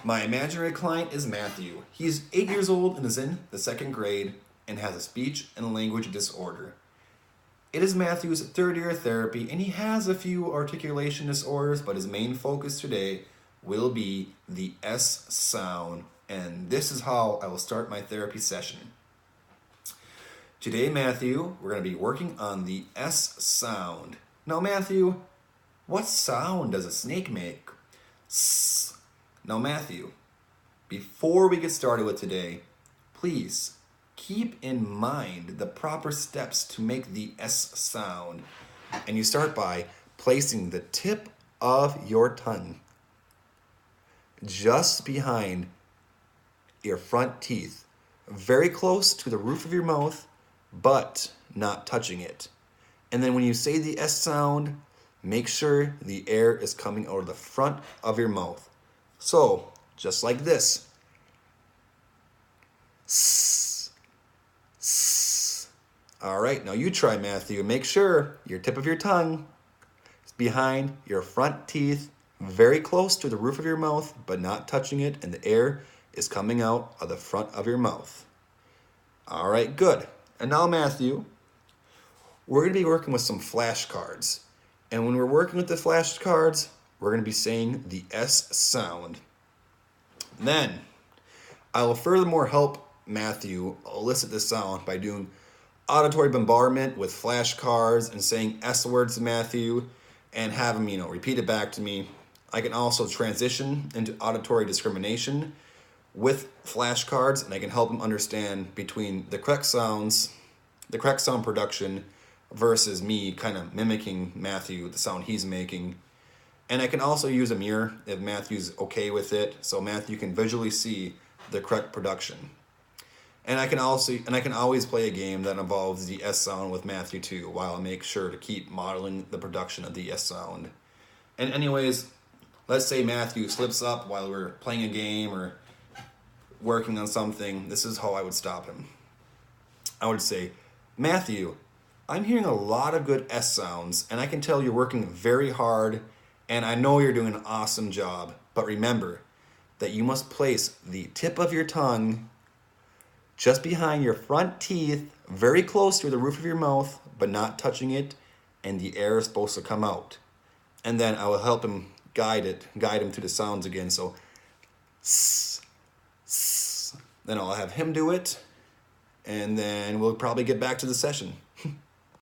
My imaginary client is Matthew. He's 8 years old and is in the second grade and has a speech and language disorder. It is Matthew's third year of therapy and he has a few articulation disorders, but his main focus today will be the S sound. And this is how I will start my therapy session. Today, Matthew, we're going to be working on the S sound. Now, Matthew, what sound does a snake make? S. Now, Matthew, before we get started with today, please keep in mind the proper steps to make the S sound. And you start by placing the tip of your tongue just behind your front teeth, very close to the roof of your mouth, but not touching it. And then when you say the S sound, make sure the air is coming out of the front of your mouth. So, just like this. S. S. All right, now you try, Matthew. Make sure your tip of your tongue is behind your front teeth, very close to the roof of your mouth, but not touching it, and the air is coming out of the front of your mouth. All right, good. And now, Matthew, we're going to be working with some flashcards. And when we're working with the flashcards, we're going to be saying the S sound. Then, I will furthermore help Matthew elicit the sound by doing auditory bombardment with flashcards and saying S words to Matthew and have him, repeat it back to me. I can also transition into auditory discrimination with flashcards, and I can help him understand between the correct sound production versus me kind of mimicking Matthew, the sound he's making. And I can also use a mirror if Matthew's okay with it, so Matthew can visually see the correct production. And I can always play a game that involves the S sound with Matthew too, while I make sure to keep modeling the production of the S sound. And anyways, let's say Matthew slips up while we're playing a game or working on something. This is how I would stop him. I would say, Matthew, I'm hearing a lot of good S sounds, and I can tell you're working very hard, and I know you're doing an awesome job. But remember that you must place the tip of your tongue just behind your front teeth, very close to the roof of your mouth, but not touching it, and the air is supposed to come out. And then I will help him guide him to the sounds again. So, s, s. Then I'll have him do it, and then we'll probably get back to the session.